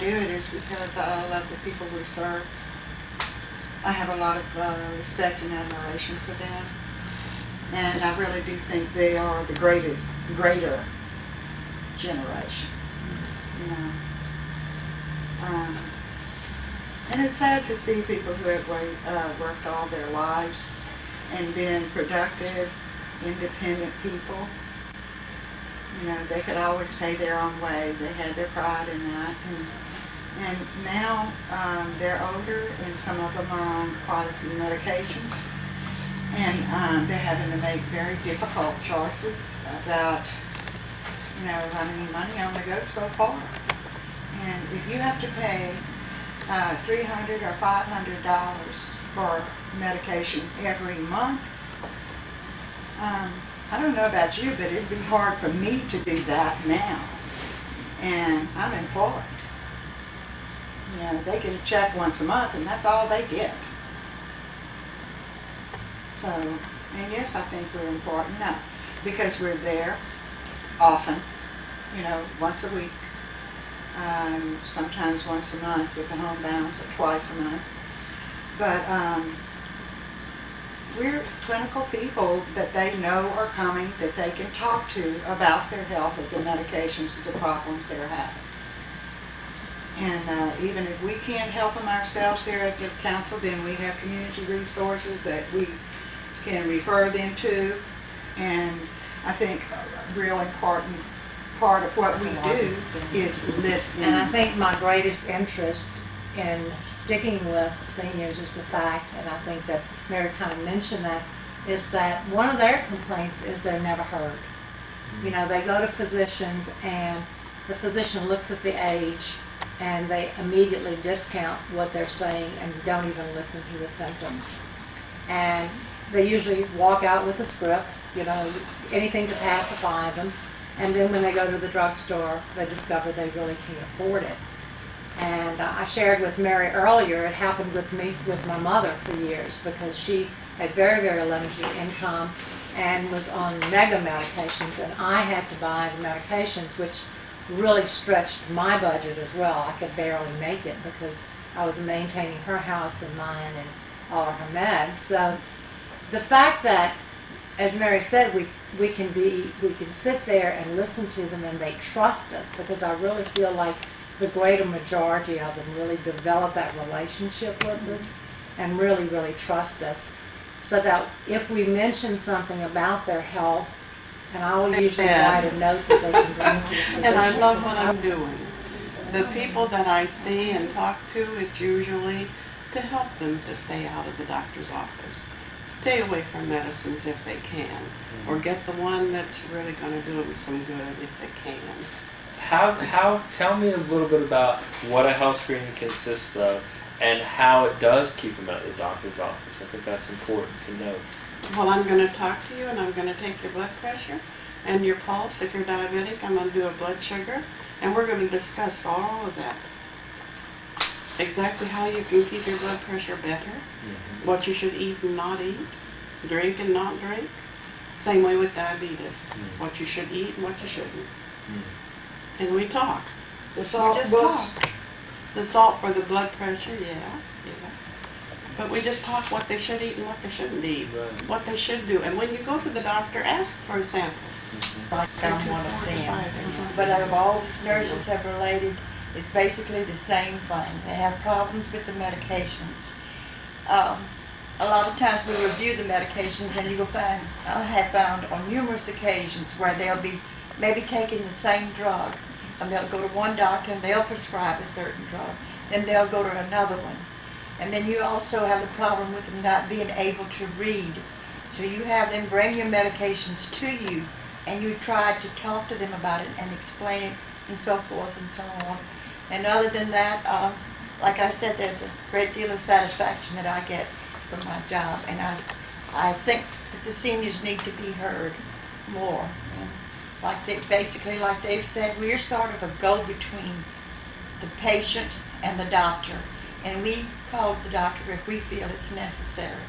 do it is because I love the people we serve. I have a lot of respect and admiration for them. And I really do think they are the greater generation, you know. And it's sad to see people who have worked all their lives and been productive, independent people. You know, they could always pay their own way. They had their pride in that. And now they're older, and some of them are on quite a few medications. And they're having to make very difficult choices about, you know, running money only goes so far. And if you have to pay $300 or $500 for medication every month, I don't know about you, but it'd be hard for me to do that now. And I'm employed. You know, they get a check once a month, and that's all they get. So, and yes, I think we're important now because we're there often, you know, once a week, sometimes once a month with the homebounds, or twice a month. But we're clinical people that they know are coming, that they can talk to about their health, of the medications, the problems they're having. And even if we can't help them ourselves here at the council, then we have community resources that we can refer them to. And I think a real important part of what we do is listening. And I think my greatest interest in sticking with seniors is the fact, and I think that Mary kind of mentioned that, is that one of their complaints is they're never heard. You know, they go to physicians and the physician looks at the age and they immediately discount what they're saying and don't even listen to the symptoms. And they usually walk out with a script, you know, anything to pacify them. And then when they go to the drugstore, they discover they really can't afford it. And I shared with Mary earlier, it happened with me, with my mother for years, because she had very, very limited income and was on mega medications, and I had to buy the medications, which really stretched my budget as well. I could barely make it because I was maintaining her house and mine and all of her meds. So the fact that, as Mary said, we can sit there and listen to them and they trust us, because I really feel like the greater majority of them really develop that relationship with us and really, really trust us. So that if we mention something about their health, and I will usually write a note that they can bring to the physician. And I love what I'm doing. The people that I see and talk to, it's usually to help them to stay out of the doctor's office. Stay away from medicines if they can, or get the one that's really going to do them some good if they can. Tell me a little bit about what a health screening consists of and how it does keep them out of the doctor's office. I think that's important to know. Well, I'm going to talk to you, and I'm going to take your blood pressure and your pulse. If you're diabetic, I'm going to do a blood sugar, and we're going to discuss all of that. Exactly how you can keep your blood pressure better, what you should eat and not eat, drink and not drink. Same way with diabetes, what you should eat and what you shouldn't. And we talk. The salt talk. The salt for the blood pressure, yeah. But we just talk what they should eat and what they shouldn't eat, what they should do. And when you go to the doctor, ask for a sample. I found one of them. But out of all these nurses have related, it's basically the same thing. They have problems with the medications. A lot of times we review the medications, and you will find, I have found on numerous occasions where they'll be maybe taking the same drug, and they'll go to one doctor and they'll prescribe a certain drug, then they'll go to another one. And then you also have the problem with them not being able to read. So you have them bring your medications to you, and you try to talk to them about it and explain it and so forth and so on. And other than that, like I said, there's a great deal of satisfaction that I get from my job. And I think that the seniors need to be heard more. And like they've said, we're sort of a go-between the patient and the doctor. And we call the doctor if we feel it's necessary.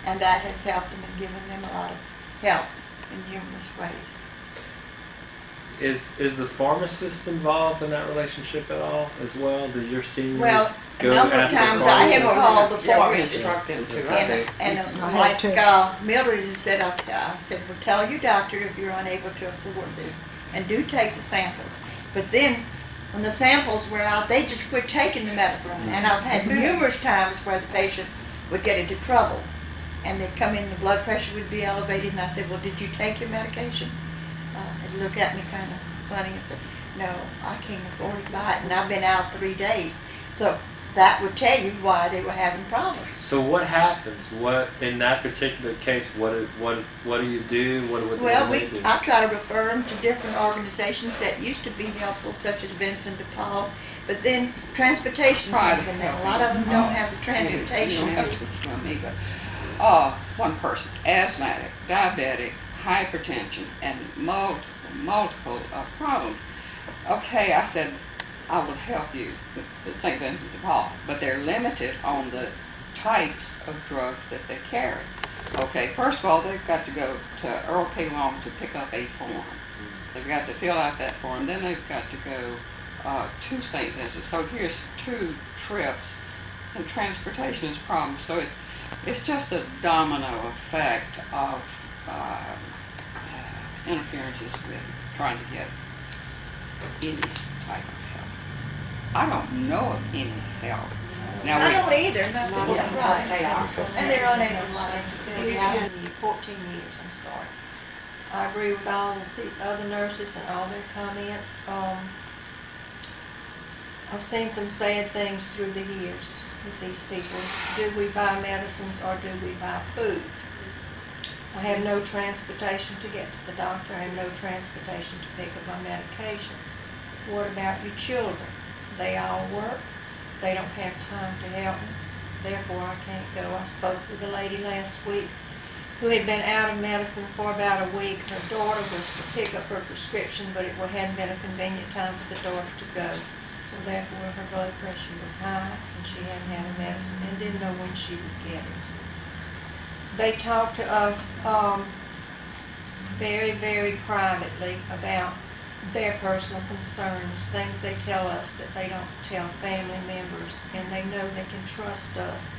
And that has helped them and given them a lot of help in numerous ways. is the pharmacist involved in that relationship at all as well? Do your seniors Well, a go number of ask the times I have pharmacist? called the Yeah, we pharmacist. instruct them too, I do. And I have like to. Mildred has said, I said, well, tell your doctor if you're unable to afford this, and do take the samples. But then, when the samples were out, they just quit taking the medicine. And I've had That's it. numerous times where the patient would get into trouble, and they'd come in, the blood pressure would be elevated, and I said, well, did you take your medication? They'd look at me kind of funny and said, no, I can't afford to buy it, and I've been out 3 days. So that would tell you why they were having problems. So what happens? What in that particular case? What do you do? What would Well, they do? I try to refer them to different organizations that used to be helpful, such as Vincent de Paul, but then transportation Private comes in there. A health. lot of them don't have the You transportation. don't have to explain me, but, one person, asthmatic, diabetic, hypertension, and multiple problems. Okay, I said, I will help you with St. Vincent de Paul, but they're limited on the types of drugs that they carry. Okay, first of all, they've got to go to Earl K. Long to pick up a form. They've got to fill out that form, then they've got to go to St. Vincent. So here's 2 trips, and transportation is a problem. So it's just a domino effect of interferences with trying to get any type of help. I don't know of any help. Now, I don't either, not Not that yet. right. They are. And they're unable to lie. We Yeah. can- 14 years, I'm sorry. I agree with all of these other nurses and all their comments. I've seen some sad things through the years with these people. Do we buy medicines or do we buy food? I have no transportation to get to the doctor. I have no transportation to pick up my medications. What about your children? They all work. They don't have time to help me. Therefore, I can't go. I spoke with a lady last week who had been out of medicine for about a week. Her daughter was to pick up her prescription, but it hadn't been a convenient time for the daughter to go. So therefore, her blood pressure was high, and she hadn't had her medicine and didn't know when she would get it. They talked to us very, very privately about their personal concerns, things they tell us that they don't tell family members, and they know they can trust us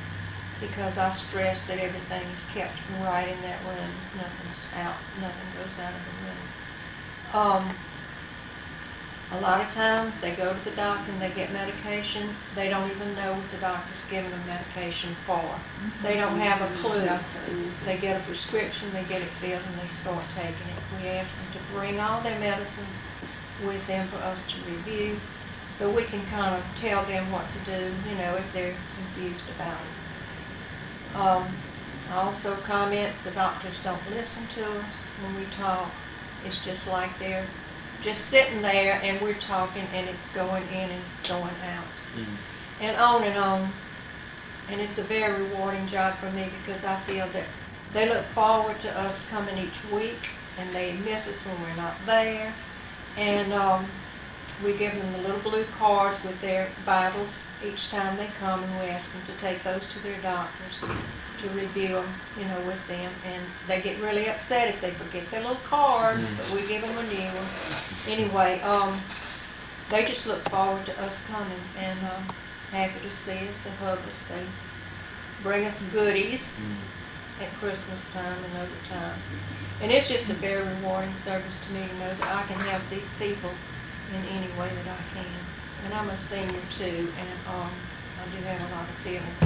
because I stress that everything is kept right in that room. Nothing's out, nothing goes out of the room. A lot of times they go to the doctor and they get medication. They don't even know what the doctor's giving them medication for. They don't have a clue. They get a prescription, they get it filled, and they start taking it. We ask them to bring all their medicines with them for us to review, so we can kind of tell them what to do, if they're confused about it. Also comments, the doctors don't listen to us when we talk. It's just like they're just sitting there and we're talking and it's going in and going out. And on and on. And it's a very rewarding job for me because I feel that they look forward to us coming each week and they miss us when we're not there. And we give them the little blue cards with their vitals each time they come, and we ask them to take those to their doctors to review them, with them. And they get really upset if they forget their little cards, but we give them a new one. Anyway, they just look forward to us coming and happy to see us. They hug us. They bring us goodies at Christmas time and other times. And it's just a very rewarding service to me to know that I can help these people in any way that I can. And I'm a senior too, and I do have a lot of feeling